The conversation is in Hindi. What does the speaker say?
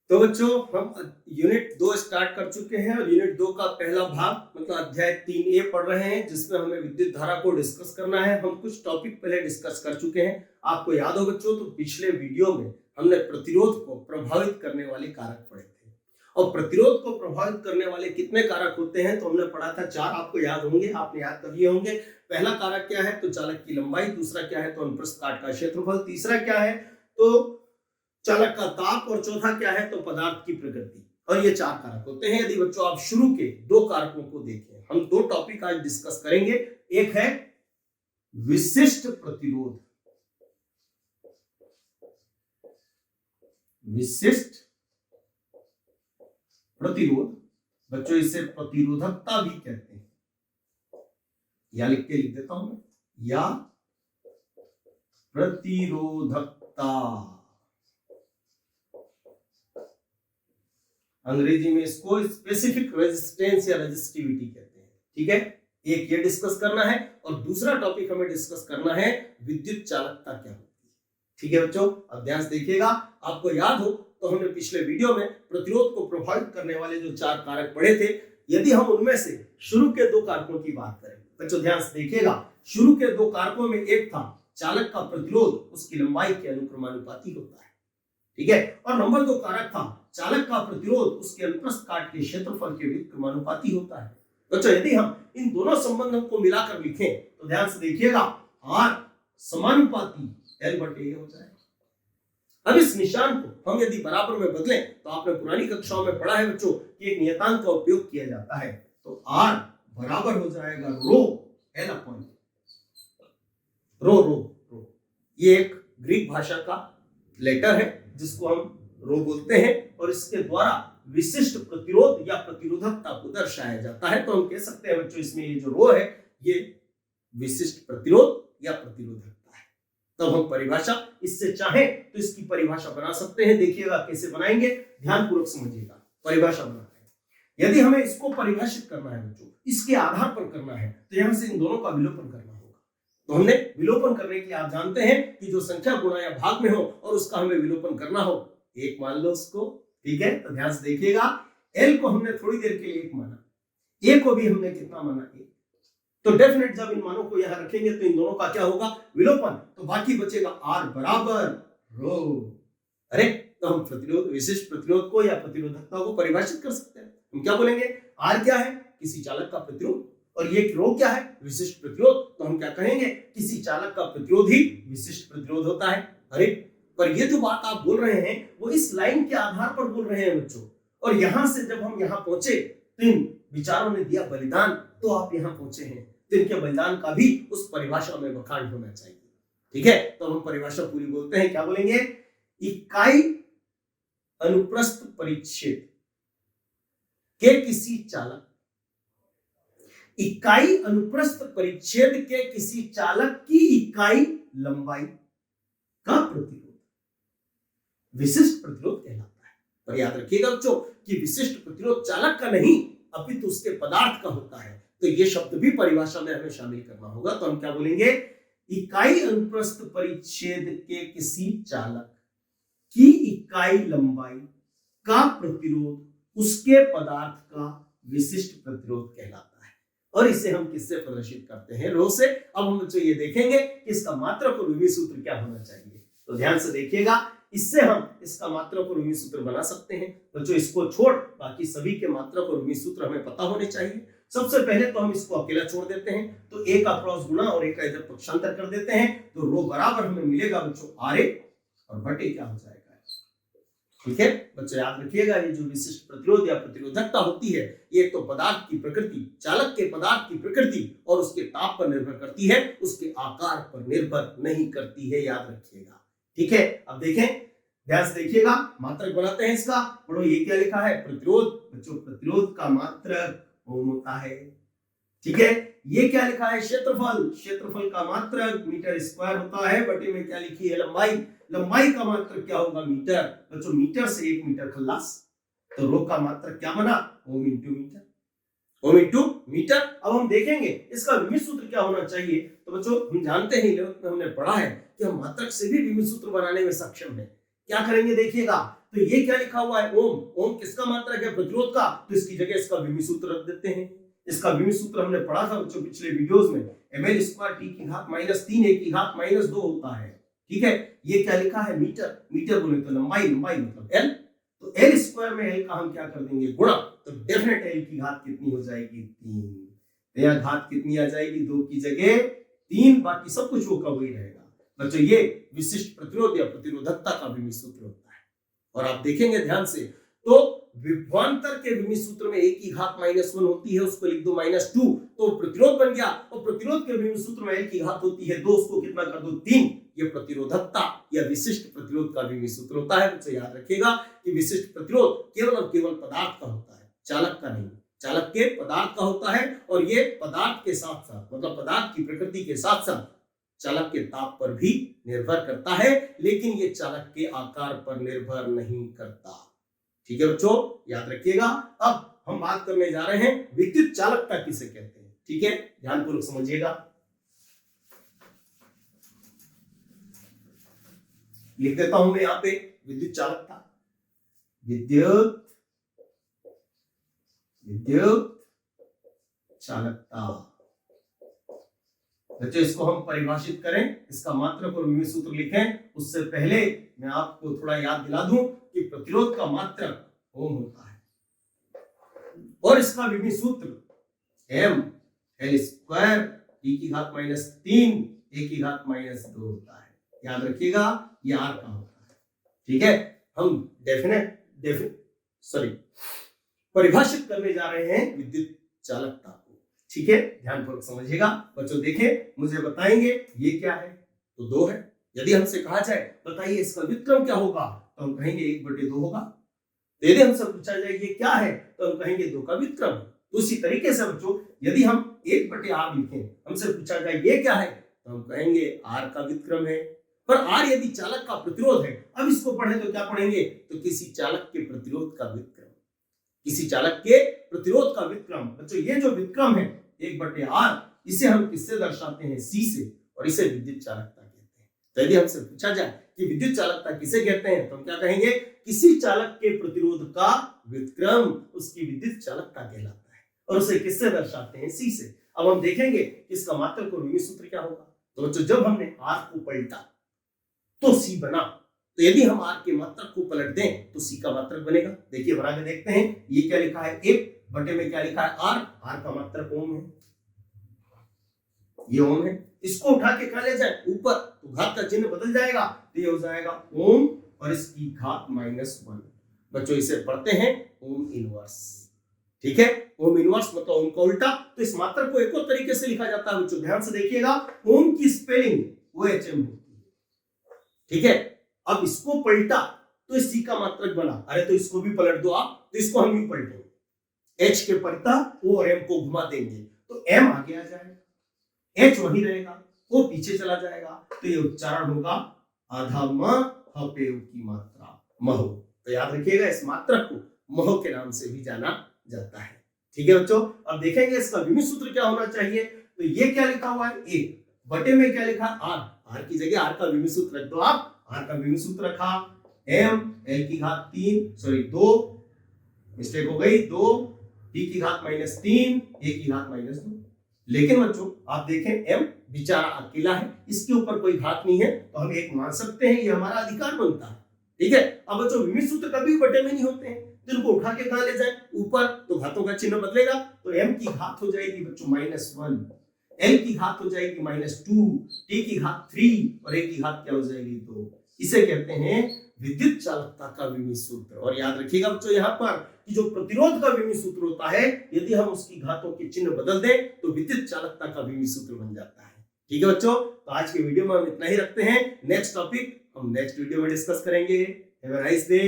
तो बच्चों हम यूनिट 2 स्टार्ट कर चुके हैं और यूनिट 2 का पहला भाग मतलब अध्याय 3A पढ़ रहे हैं, जिसमें हमें विद्युत धारा को डिस्कस करना है। हम कुछ टॉपिक पहले डिस्कस कर चुके हैं। आपको याद हो बच्चों, तो पिछले वीडियो में हमने प्रतिरोध को प्रभावित करने वाले कारक पढ़े थे। और प्रतिरोध को प्रभावित करने वाले कितने कारक होते हैं तो हमने पढ़ा था 4। आपको याद होंगे, आपने याद कर लिए होंगे। पहला कारक क्या है तो चालक की लंबाई, दूसरा क्या है तो अनुप्रस्थ काट का क्षेत्रफल, तीसरा क्या है तो चालक का ताप, और चौथा क्या है तो पदार्थ की प्रकृति। और ये 4 कारक होते हैं। यदि बच्चों आप शुरू के 2 कारकों को देखें, हम 2 टॉपिक आज डिस्कस करेंगे। एक है विशिष्ट प्रतिरोध, विशिष्ट प्रतिरोध, बच्चों इसे प्रतिरोधकता भी कहते हैं। या लिख देता हूं मैं, या प्रतिरोधकता, अंग्रेजी में इसको स्पेसिफिक रेजिस्टेंस या रेजिस्टिविटी कहते हैं। ठीक है, एक ये डिस्कस करना है और दूसरा टॉपिक हमें डिस्कस करना है विद्युत चालकता क्या होती है। ठीक है बच्चों, अब ध्यान से देखिएगा। आपको याद हो तो हमने पिछले वीडियो में प्रतिरोध को प्रभावित करने वाले जो 4 कारक पढ़े थे। यदि हम उनमें से शुरू के 2 कारकों की बात करें, बच्चों ध्यान से देखिएगा। शुरू के 2 कारकों में एक था चालक का प्रतिरोध उसकी लंबाई के अनुक्रमानुपाती होता है। ठीक है, और नंबर 2 कारक था चालक का प्रतिरोध उसके अनुप्रस्थ काट के क्षेत्रफल के व्युत्क्रमानुपाती होता है। बच्चों यदि हम इन दोनों संबंधों को मिलाकर लिखें तो ध्यान से देखिएगा, R समानुपाती L/A हो जाएगा। अब इस निशान को हम यदि बराबर में बदलें तो आपने पुरानी कक्षाओं में पढ़ा है बच्चों कि एक नियतांक का उपयोग किया जाता है। तो R बराबर हो जाएगा रो L/A। रो ये एक ग्रीक भाषा का लेटर है जिसको हम रो बोलते हैं, और इसके द्वारा विशिष्ट प्रतिरोध या प्रतिरोधकता को दर्शाया जाता है। तो हम कह सकते हैं बच्चों इसमें ये जो रो है ये विशिष्ट प्रतिरोध या प्रतिरोधकता है। तब हम परिभाषा इससे चाहें तो इसकी परिभाषा बना सकते हैं। देखिएगा कैसे बनाएंगे, ध्यानपूर्वक समझिएगा। परिभाषा बनाना है, यदि हमें इसको परिभाषित करना है बच्चों, इसके आधार पर करना है तो यहां से इन दोनों का विलोपन करना होगा। तो हमने विलोपन करने के लिए आप जानते हैं कि जो संख्या गुणा या भाग में हो और उसका हमें विलोपन करना हो, 1 मान लो उसको। ठीक है, तो ध्यान से देखिएगा, L को हमने थोड़ी देर के लिए 1 माना, A को भी हमने कितना माना 1। तो डेफिनेट जब इन मानों को यहां रखेंगे तो इन दोनों का क्या होगा विलोपन, तो बाकी बचेगा R बराबर रो। अरे तो हम प्रतिरोध, विशिष्ट प्रतिरोध को या प्रतिरोधकता को परिभाषित कर सकते हैं। हम क्या बोलेंगे, R क्या है किसी चालक का प्रतिरोध, और ये रो क्या है विशिष्ट प्रतिरोध। तो हम क्या कहेंगे, किसी चालक का प्रतिरोध ही विशिष्ट प्रतिरोध होता है। अरे पर ये जो बात आप बोल रहे हैं वो इस लाइन के आधार पर बोल रहे हैं बच्चों, और यहां से जब हम यहां पहुंचे तो इन विचारों ने दिया बलिदान, तो आप यहां पहुंचे हैं, तो इनके बलिदान का भी उस परिभाषा में बखान होना चाहिए। ठीक है, तो हम परिभाषा पूरी बोलते हैं, क्या बोलेंगे, इकाई अनुप्रस्थ परिच्छेद के किसी चालक, इकाई अनुप्रस्थ परिच्छेद के किसी चालक की इकाई लंबाई का प्रतिरोध विशिष्ट प्रतिरोध कहलाता है। और याद रखिएगा बच्चों कि विशिष्ट प्रतिरोध चालक का नहीं अपितु उसके पदार्थ का होता है। तो ये शब्द भी परिभाषा में हमें शामिल करना होगा। तो हम क्या बोलेंगे, इकाई अनुप्रस्थ परिच्छेद के किसी चालक की इकाई लंबाई का प्रतिरोध उसके पदार्थ का विशिष्ट प्रतिरोध कहलाता है। और इसे हम किससे प्रदर्शित करते हैं, रो से। अब हम बच्चों ये देखेंगे कि इसका मात्रक और विभव सूत्र क्या होना चाहिए। तो ध्यान से देखिएगा, इससे हम इसका मात्रक और विभव सूत्र बना सकते हैं। बच्चों इसको छोड़ बाकी सभी के मात्रक और विभव सूत्र हमें पता होने चाहिए। सबसे पहले तो हम इसको अकेला छोड़ देते हैं, तो a का क्रॉस गुणा और a का इधर पक्षांतर कर देते हैं, तो रो बराबर हमें मिलेगा बच्चों RA, और बटे क्या हो जाएगा। ठीक है बच्चों, याद रखिएगा ये जो विशिष्ट प्रतिरोध या प्रतिरोधकता होती है, ये तो पदार्थ की प्रकृति, चालक के पदार्थ की प्रकृति और उसके ताप पर निर्भर करती है, उसके आकार पर निर्भर नहीं करती है, याद रखिएगा। ठीक है, अब देखें, ध्यान से देखिएगा, मात्रक बनाते हैं इसका। पढ़ो ये क्या लिखा है, प्रतिरोध। बच्चों प्रतिरोध का मात्रक ओम होता है। ठीक है, ये क्या लिखा है, क्षेत्रफल। क्षेत्रफल का मात्रक मीटर स्क्वायर होता है, बटे में क्या लिखी है, लंबाई। लंबाई का मात्रक क्या होगा, मीटर। बच्चों मीटर से 1 मीटर खल्लास, तो रो का मात्रक क्या बना, ohm into metre. Ohm into metre. अब हम देखेंगे इसका विभव सूत्र क्या होना चाहिए। तो बच्चों हम जानते हैं, हमने पढ़ा है कि हम मात्रक से भी विभव सूत्र बनाने में सक्षम है। क्या करेंगे देखिएगा, तो ये क्या लिखा हुआ है, ओम। ओम किसका मात्रक है, प्रतिरोध का, तो इसकी जगह इसका विमी सूत्र रख देते हैं। इसका विमी सूत्र हमने पढ़ा था बच्चों पिछले वीडियोस में, ml स्क्वायर टी की घात -3 a की घात -2 होता है। ठीक है, ये क्या लिखा है, मीटर। मीटर बोले तो लंबाई, लंबाई मतलब l, तो l स्क्वायर में l का हम क्या कर देंगे, गुणा, तो डेफिनेट l की घात कितनी हो जाएगी, 3। तो यहाँ घात कितनी आ जाएगी, 2 की जगह 3, बाकी सब कुछ वो का वही रहेगा। बच्चों ये विशिष्ट प्रतिरोध या प्रतिरोधकता का विमी सूत्र होता है। और आप देखेंगे ध्यान से, तो विभवांतर के विमी सूत्र में a की घात -1 होती है, उसको लिख दो -2, तो प्रतिरोध बन गया। और प्रतिरोध के विमी सूत्र में l की घात होती है 2, उसको कितना कर दो, 3। ये प्रतिरोधकता या विशिष्ट प्रतिरोध का विमी सूत्र होता है। बच्चों याद रखिएगा कि विशिष्ट प्रतिरोध केवल और केवल पदार्थ का होता है, चालक का नहीं। चालक के पदार्थ का होता है, और ये पदार्थ के साथ साथ, मतलब पदार्थ की प्रकृति के साथ साथ चालक के ताप पर भी निर्भर करता है, लेकिन ये चालक के आकार पर निर्भर नहीं करता। ठीक है बच्चों, याद रखिएगा। अब हम बात करने जा रहे हैं विद्युत चालकता किसे कहते हैं। ठीक है, ध्यानपूर्वक समझिएगा। लिख देता हूं मैं यहां पे विद्युत चालकता, विद्युत चालकता। बच्चों इसको हम परिभाषित करें, इसका मात्रक और विमी सूत्र लिखें, उससे पहले मैं आपको थोड़ा याद दिला दूं कि प्रतिरोध का मात्रक ओम होता है, और इसका विमी सूत्र m l स्क्वायर t की घात -3 a की घात -2 होता है। याद रखिएगा ये r का होता है। ठीक है, हम परिभाषित करने जा रहे हैं विद्युत चालकता को। ठीक है, ध्यानपूर्वक समझिएगा। बच्चों देखें, मुझे बताएंगे ये क्या है, तो 2 है। यदि हमसे कहा जाए बताइए इसका व्युत्क्रम क्या होगा, तो हम कहेंगे 1/2 होगा। तो यदि हमसे पूछा जाए ये क्या है, तो हम कहेंगे 2 का व्युत्क्रम। तो उसी तरीके से बच्चों यदि हम 1/r लिखें, हमसे पूछा जाए ये क्या है, तो हम कहेंगे r का व्युत्क्रम है। पर r यदि चालक का प्रतिरोध है, अब इसको पढ़े तो क्या पढ़ेंगे, तो किसी चालक के प्रतिरोध का व्युत्क्रम, किसी चालक के प्रतिरोध का व्युत्क्रम। बच्चों ये जो व्युत्क्रम है 1/r, इसे हम किससे दर्शाते हैं, c से, और इसे विद्युत चालकता कहते हैं। तो यदि हमसे पूछा जाए कि विद्युत चालकता किसे कहते हैं, तो हम क्या कहेंगे, किसी चालक के प्रतिरोध का व्युत्क्रम उसकी विद्युत चालकता कहलाता है, और उसे किससे दर्शाते हैं, c से। अब हम देखेंगे इसका मात्रक और विमी सूत्र क्या होगा। तो बच्चों जब हमने r को पलटा तो c बना, तो यदि हम r के मात्रक को पलट दें तो c का मात्रक बनेगा। देखिए बना के देखते हैं, ये क्या लिखा है, 1 में क्या लिखा है, r का मात्रक ओम है, ये ओम है। इसको उठा के कहां ले जाए, ऊपर, तो घात का चिन्ह बदल जाएगा, तो ये हो जाएगा ओम और इसकी घात -1। बच्चों इसे पढ़ते हैं ओम इनवर्स। ठीक है, ओम इनवर्स मतलब ओम का उल्टा। तो इस मात्रक को एक और तरीके से लिखा जाता है बच्चों, ध्यान से देखिएगा, ओम की स्पेलिंग OHM होती है। ठीक है, अब इसको पलटा तो इस c का मात्रक बना, अरे तो इसको भी पलट दो आप, तो इसको हम यूं पलटेंगे, h के पलटा o और m को घुमा देंगे, तो m आगे आ जाएगा, h वहीं रहेगा, o पीछे चला जाएगा, तो ये उच्चारण होगा आधा म हपेव की मात्रा, महो। तो याद रखिएगा इस मात्रक को महो के नाम से भी जाना जाता है। ठीक है बच्चों, अब देखेंगे इसका विमी सूत्र क्या होना चाहिए। तो ये क्या लिखा हुआ है, 1 में क्या लिखा है, r की जगह r का विमी सूत्र रख दो आप। r का विमी सूत्र रखा m l की घात 2, मिस्टेक हो गई, 2 t की घात -3 a की घात -2। लेकिन बच्चों आप देखें m बेचारा अकेला है, इसके ऊपर कोई घात नहीं है, तो हम 1 मान सकते हैं, ये हमारा अधिकार बनता है। ठीक है, अब बच्चों विमी सूत्र कभी बटे में नहीं होते हैं, तो इनको उठा के कहां ले जाए, ऊपर, तो घातों का चिन्ह बदलेगा, तो m की घात हो जाएगी बच्चों -1, l की घात हो जाएगी -2, t की घात 3 और a की घात क्या हो जाएगी 2। इसे कहते हैं विद्युत चालकता का विमी सूत्र। और याद रखिएगा बच्चों यहाँ पर कि जो प्रतिरोध का विमी सूत्र होता है, यदि हम उसकी घातों के चिन्ह बदल दें तो विद्युत चालकता का विमी सूत्र बन जाता है। ठीक है बच्चों, तो आज के वीडियो में हम इतना ही रखते हैं। नेक्स्ट टॉपिक हम नेक्स्ट वीडियो में डिस्कस करेंगे। Have a nice day.